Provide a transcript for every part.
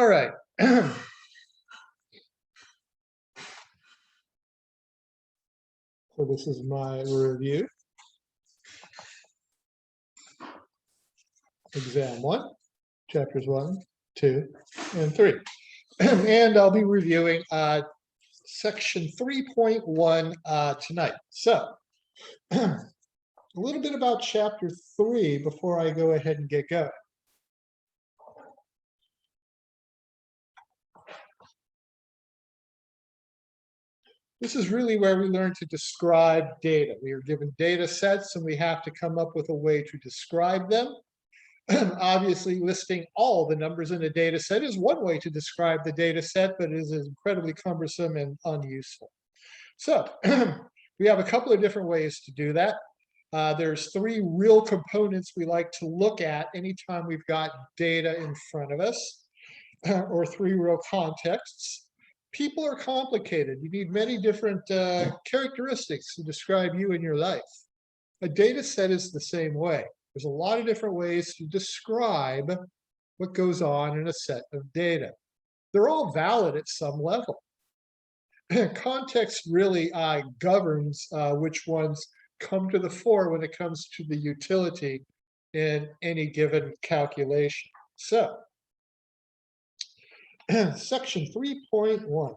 All right. So this is my review. Exam 1, chapters 1, 2, and 3. And I'll be reviewing section 3.1 tonight. So a little bit about chapter 3 before I go ahead and get going. This is really where we learn to describe data. We are given data sets and we have to come up with a way to describe them. Obviously, listing all the numbers in a data set is one way to describe the data set, but it is incredibly cumbersome and unuseful. So we have a couple of different ways to do that. There's 3 real components we like to look at anytime we've got data in front of us, or 3 real contexts. People are complicated. You need many different characteristics to describe you and your life. A data set is the same way. There's a lot of different ways to describe what goes on in a set of data. They're all valid at some level. Context really governs which ones come to the fore when it comes to the utility in any given calculation. So, section 3.1.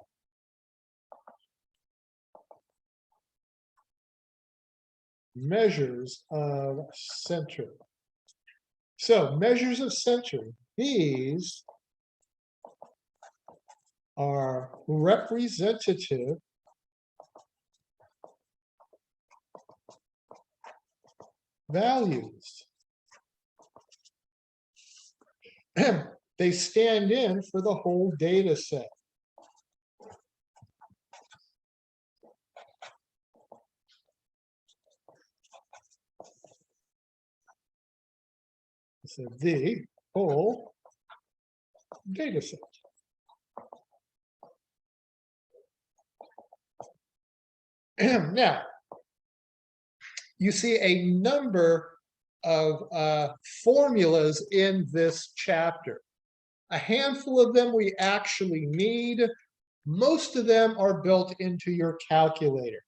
Measures of center. So, measures of center, these are representative values. They stand in for the whole data set. So the whole data set. Now, you see a number of formulas in this chapter. A handful of them we actually need. Most of them are built into your calculator.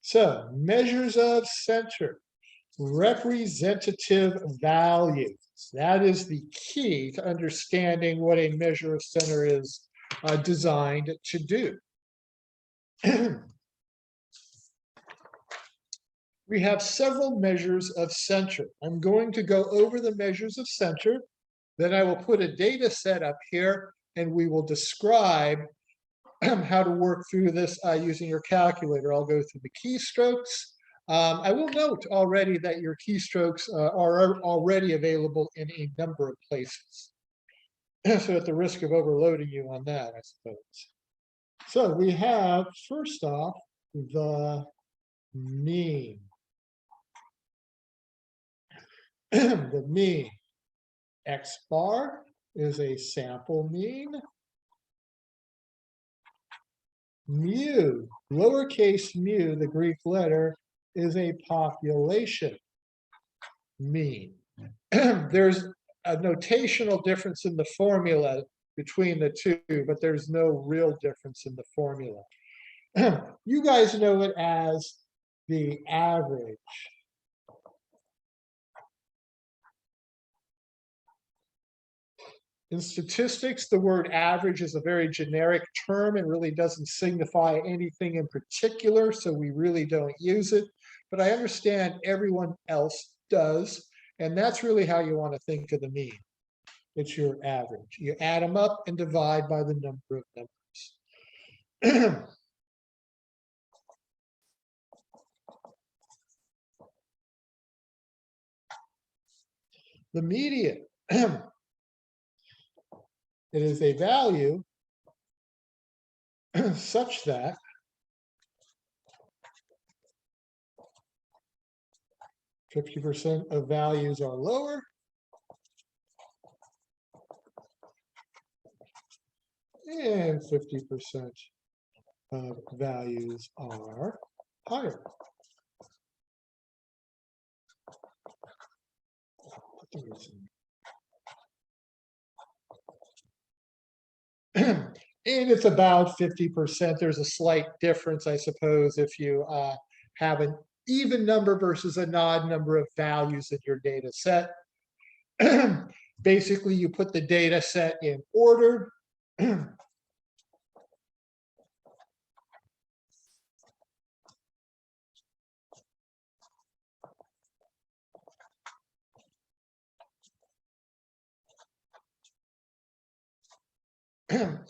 So, measures of center, representative values. That is the key to understanding what a measure of center is designed to do. We have several measures of center. I'm going to go over the measures of center. Then I will put a data set up here and we will describe how to work through this using your calculator. I'll go through the keystrokes. I will note already that your keystrokes are already available in a number of places. So at the risk of overloading you on that, I suppose. So we have, first off, the mean. The mean. X bar is a sample mean. Mu, lowercase mu, the Greek letter, is a population mean. There's a notational difference in the formula between the two, but there's no real difference in the formula. You guys know it as the average. In statistics, the word average is a very generic term and really doesn't signify anything in particular, so we really don't use it. But I understand everyone else does, and that's really how you want to think of the mean. It's your average. You add them up and divide by the number of numbers. The median. It is a value such that (50% of values are lower and 50% of values are higher. And it's about 50%. There's a slight difference, I suppose, if you have an even number versus an odd number of values in your data set. Basically, you put the data set in order.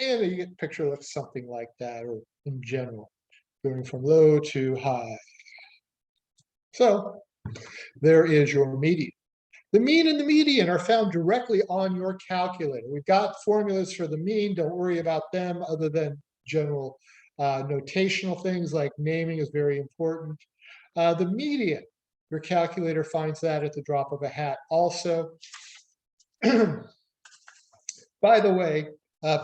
And the picture looks something like that, or in general, going from low to high. So there is your median. The mean and the median are found directly on your calculator. We've got formulas for the mean. Don't worry about them other than general notational things like naming is very important. The median, your calculator finds that at the drop of a hat also. By the way,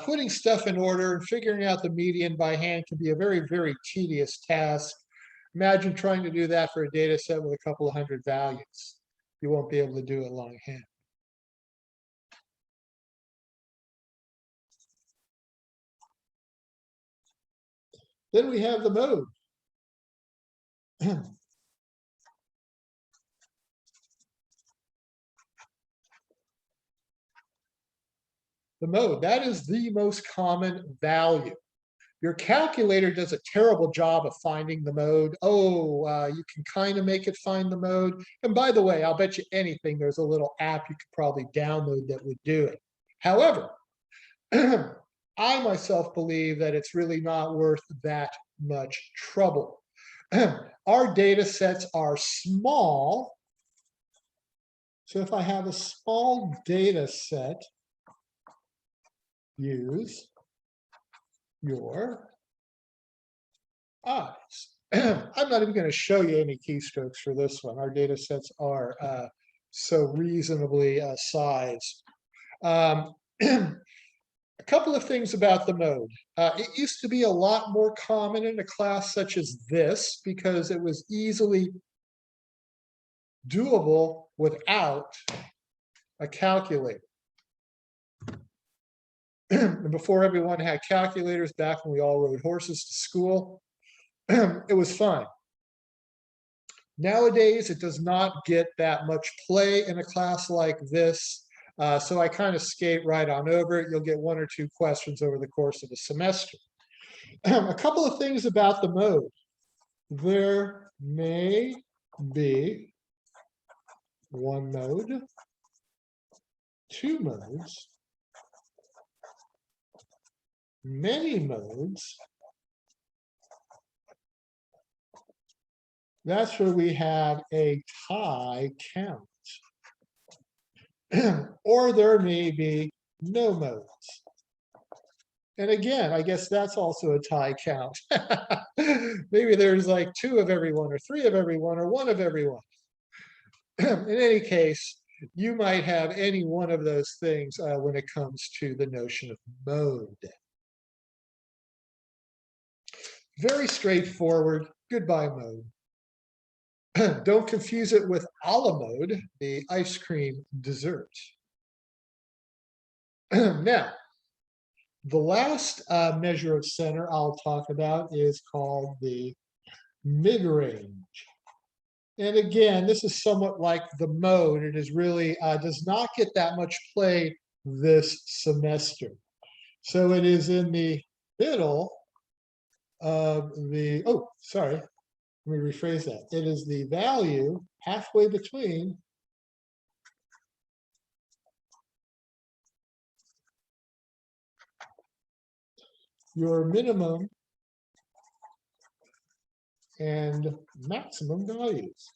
putting stuff in order and figuring out the median by hand can be a very, very tedious task. Imagine trying to do that for a data set with a couple of hundred values. You won't be able to do it longhand. Then we have the mode. The mode, that is the most common value. Your calculator does a terrible job of finding the mode. You can kind of make it find the mode. And by the way, I'll bet you anything there's a little app you could probably download that would do it. However, I myself believe that it's really not worth that much trouble. Our data sets are small. So if I have a small data set, use your eyes. I'm not even going to show you any keystrokes for this one. Our data sets are so reasonably sized. A couple of things about the mode. It used to be a lot more common in a class such as this because it was easily doable without a calculator. And before everyone had calculators, back when we all rode horses to school, it was fine. Nowadays, it does not get that much play in a class like this. So I kind of skate right on over it. You'll get one or two questions over the course of a semester. A couple of things about the mode. There may be one mode, two modes, many modes. That's where we have a tie count. Or there may be no modes. And again, I guess that's also a tie count. Maybe there's like two of everyone, or three of everyone, or one of everyone. In any case, you might have any one of those things when it comes to the notion of mode. Very straightforward. Goodbye mode. Don't confuse it with a la mode, the ice cream dessert. Now, the last measure of center I'll talk about is called the mid-range. And again, this is somewhat like the mode. It is really does not get that much play this semester. So it is in the middle of the, let me rephrase that. It is the value halfway between your minimum and maximum values.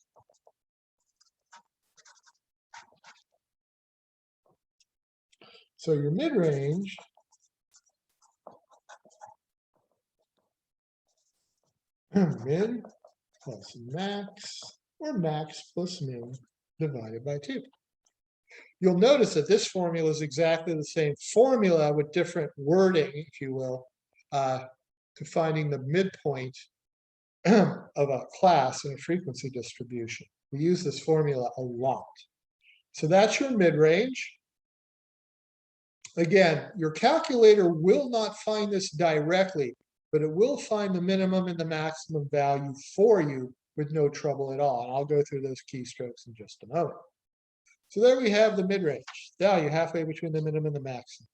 So your mid-range min plus max, or max plus min divided by 2. You'll notice that this formula is exactly the same formula with different wording, if you will, to finding the midpoint of a class in a frequency distribution. We use this formula a lot. So that's your mid-range. Again, your calculator will not find this directly, but it will find the minimum and the maximum value for you with no trouble at all. And I'll go through those keystrokes in just a moment. So there we have the mid-range value halfway between the minimum and the maximum.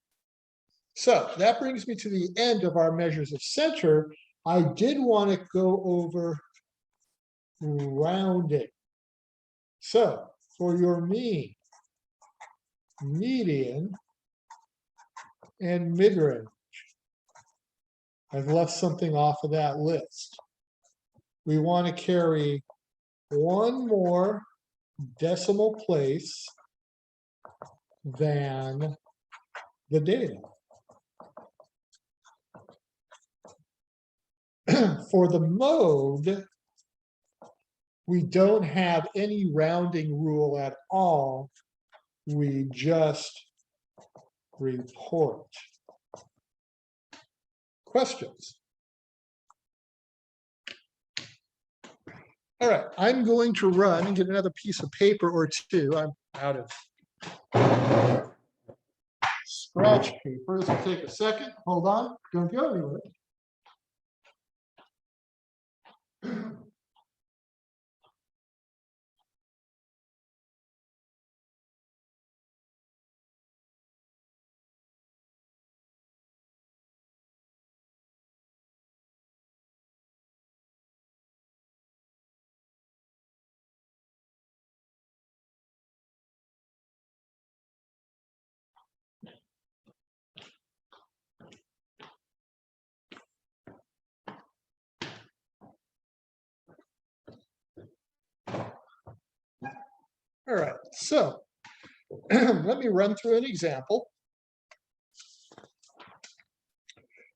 So that brings me to the end of our measures of center. I did want to go over rounding. So for your mean, median, and mid-range, I've left something off of that list. We want to carry one more decimal place than the data. For the mode, we don't have any rounding rule at all. We just report. Questions? All right, I'm going to run and get another piece of paper or two. I'm out of scratch paper. This will take a second. Hold on. Don't go anywhere. All right, so let me run through an example.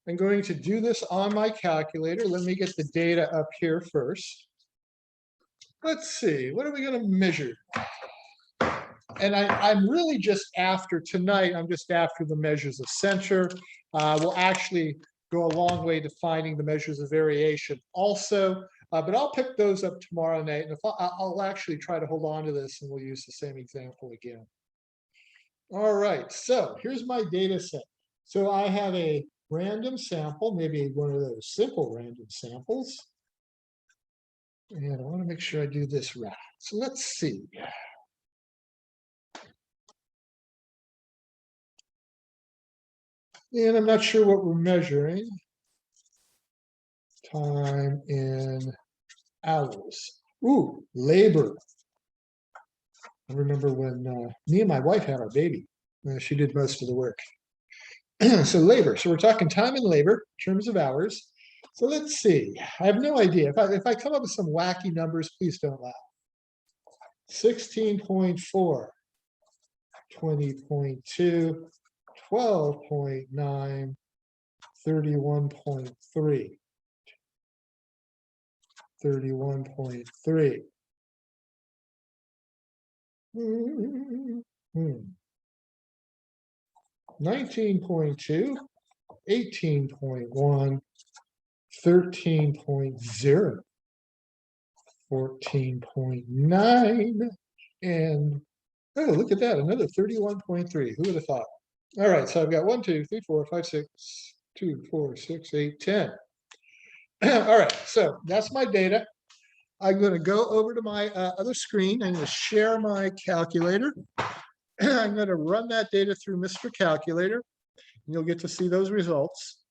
I'm going to do this on my calculator. Let me get the data up here first. Let's see, what are we going to measure? And I'm really just after tonight, I'm just after the measures of center. We'll actually go a long way to finding the measures of variation also, but I'll pick those up tomorrow night. And if I'll actually try to hold on to this and we'll use the same example again. All right, so here's my data set. So I have a random sample, maybe one of those simple random samples. And I want to make sure I do this right. So let's see. And I'm not sure what we're measuring. Time in hours. Ooh, labor. I remember when me and my wife had our baby. She did most of the work. So labor. So we're talking time and labor in terms of hours. So let's see. I have no idea. If I come up with some wacky numbers, please don't laugh. 16.4, 20.2, 12.9, 31.3, 31.3. 19.2, 18.1, 13.0, 14.9, and oh, look at that, another 31.3. Who would have thought? All right, so I've got 1, 2, 3, 4, 5, 6, 2, 4, 6, 8, 10. All right, so that's my data. I'm going to go over to my other screen. I'm going to share my calculator. I'm going to run that data through Mr. Calculator, and you'll get to see those results.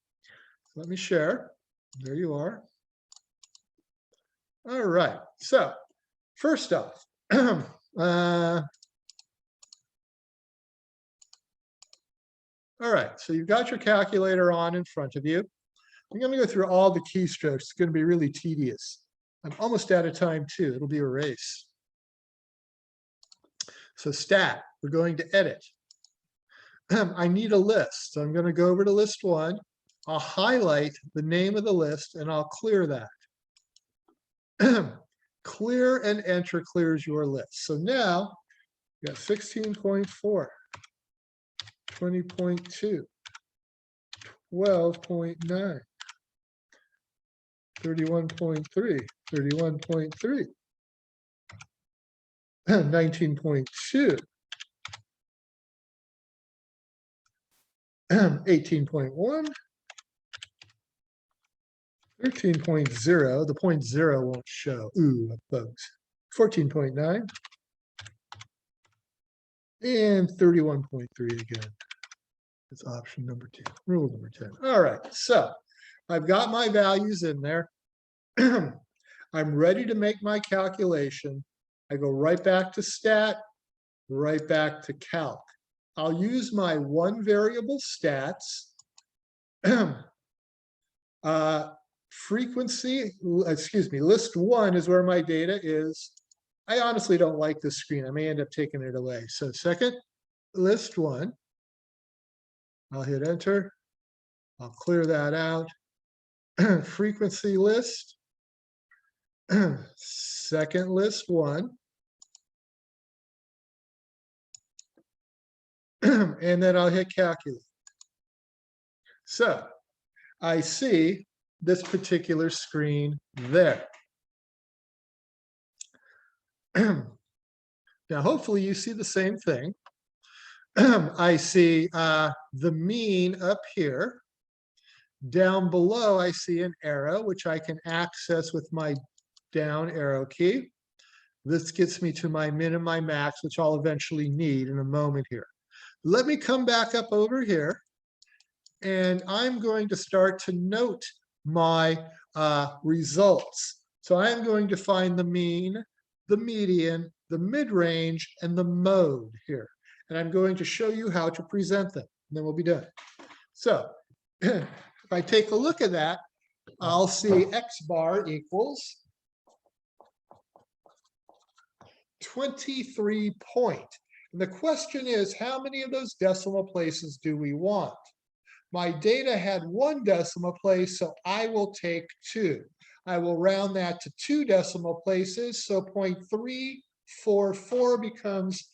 Let me share. There you are. All right, so first off, all right, so you've got your calculator on in front of you. I'm going to go through all the keystrokes. It's going to be really tedious. I'm almost out of time too. It'll be a race. So stat, we're going to edit. I need a list. So I'm going to go over to list 1. I'll highlight the name of the list and I'll clear that. Clear and enter clears your list. So now you got 16.4, 20.2, 12.9, 31.3, 31.3, 19.2, 18.1, 13.0, the 0.0 won't show. Ooh, bugs. 14.9, and 31.3 again. It's option number 2, rule number 10. All right, so I've got my values in there. I'm ready to make my calculation. I go right back to stat, right back to calc. I'll use my one variable stats. Frequency, excuse me, list 1 is where my data is. I honestly don't like this screen. I may end up taking it away. So second, list 1. I'll hit enter. I'll clear that out. Frequency list. Second list 1. And then I'll hit calculate. So I see this particular screen there. Now, hopefully you see the same thing. I see the mean up here. Down below, I see an arrow, which I can access with my down arrow key. This gets me to my min and my max, which I'll eventually need in a moment here. Let me come back up over here, and I'm going to start to note my results. So I'm going to find the mean, the median, the mid-range, and the mode here. And I'm going to show you how to present them, and then we'll be done. So if I take a look at that, I'll see X bar equals 23 point. And the question is, how many of those decimal places do we want? My data had 1 decimal place, so I will take 2. I will round that to 2 decimal places, so 0.344 becomes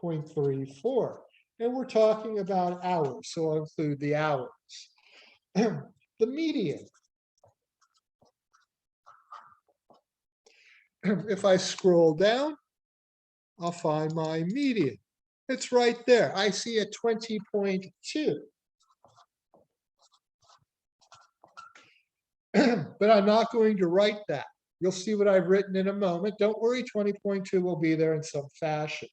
0.34. And we're talking about hours, so I'll include the hours. The median. If I scroll down, I'll find my median. It's right there. I see a 20.2. But I'm not going to write that. You'll see what I've written in a moment. Don't worry, 20.2 will be there in some fashion.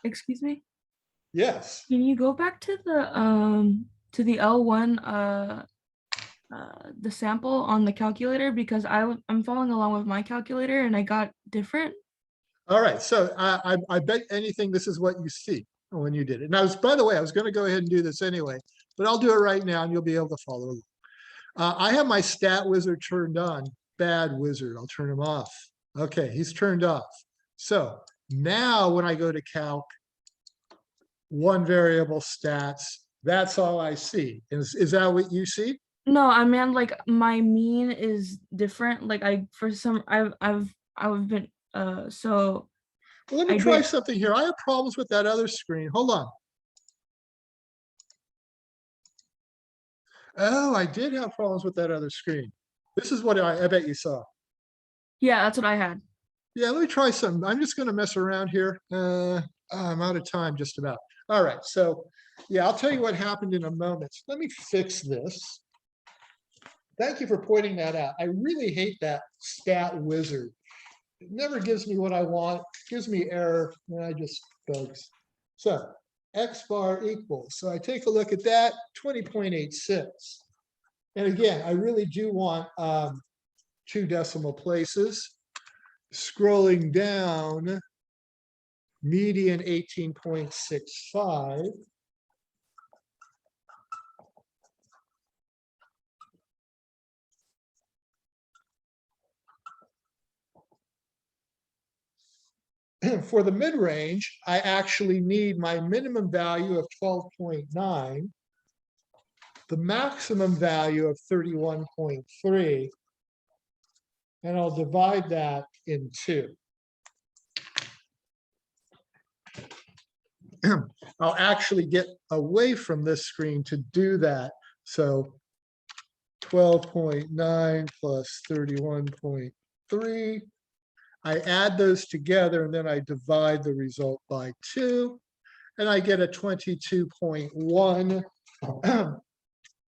Excuse me? Yes. Can you go back to the L1 the sample on the calculator, because I'm following along with my calculator and I got different. All right, so I bet anything this is what you see when you did it. And by the way, I was going to go ahead and do this anyway, but I'll do it right now and you'll be able to follow along. I have my stat wizard turned on. Bad wizard, I'll turn him off. Okay, he's turned off. So now when I go to calc, one variable stats, that's all I see. Is that what you see? No, I mean, like, my mean is different. Like, I've been so Well, let me try something here. I have problems with that other screen. Hold on. Oh, I did have problems with that other screen. This is what I bet you saw. Yeah, that's what I had. Yeah, let me try some. I'm just going to mess around here. I'm out of time just about. All right, so yeah, I'll tell you what happened in a moment. Let me fix this. Thank you for pointing that out. I really hate that stat wizard. It never gives me what I want. It gives me error, and I just bugs. So X bar equals. So I take a look at that, 20.86. And again, I really do want 2 decimal places. Scrolling down, median 18.65. For the mid-range, I actually need my minimum value of 12.9, the maximum value of 31.3, and I'll divide that in 2. I'll actually get away from this screen to do that. So 12.9 plus 31.3. I add those together and then I divide the result by 2. and I get a 22.1.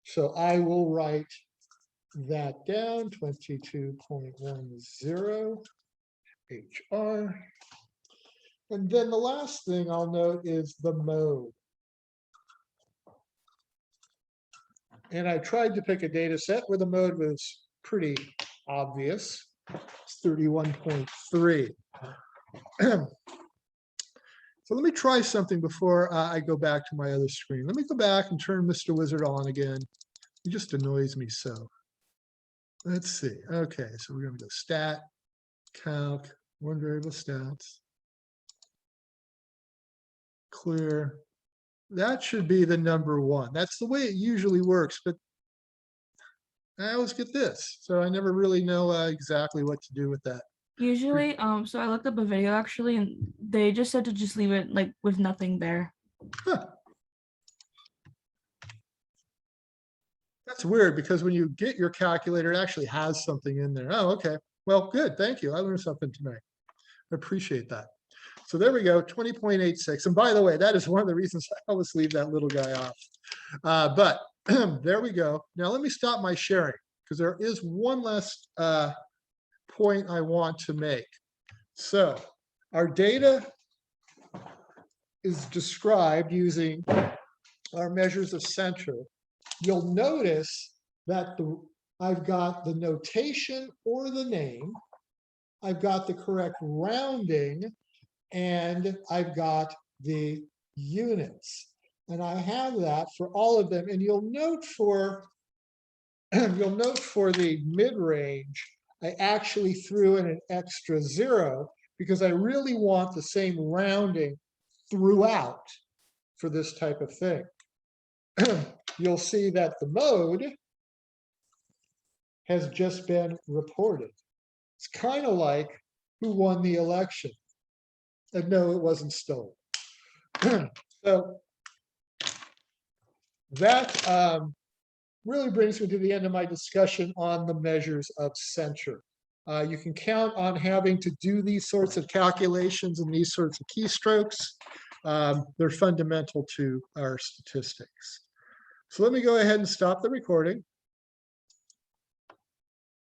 So I will write that down, 22.10 HR. And then the last thing I'll note is the mode. And I tried to pick a data set where the mode was pretty obvious. It's 31.3. So let me try something before I go back to my other screen. Let me go back and turn Mr. Wizard on again. He just annoys me so. Let's see. Okay, so we're going to go stat, calc, one variable stats, clear. That should be the number one. That's the way it usually works, but I always get this. So I never really know exactly what to do with that. Usually, so I looked up a video actually, and they just said to just leave it like with nothing there. Huh. That's weird because when you get your calculator, it actually has something in there. Oh, okay. Well, good. Thank you. I learned something tonight. I appreciate that. So there we go, 20.86. And by the way, that is one of the reasons I always leave that little guy off. But there we go. Now let me stop my sharing because there is one last point I want to make. So our data is described using our measures of center. You'll notice that I've got the notation or the name, I've got the correct rounding, and I've got the units. And I have that for all of them. And you'll note for the mid-range, I actually threw in an extra 0 because I really want the same rounding throughout for this type of thing. You'll see that the mode has just been reported. It's kind of like who won the election. And no, it wasn't stolen. So that really brings me to the end of my discussion on the measures of censure. You can count on having to do these sorts of calculations and these sorts of keystrokes. They're fundamental to our statistics. So let me go ahead and stop the recording.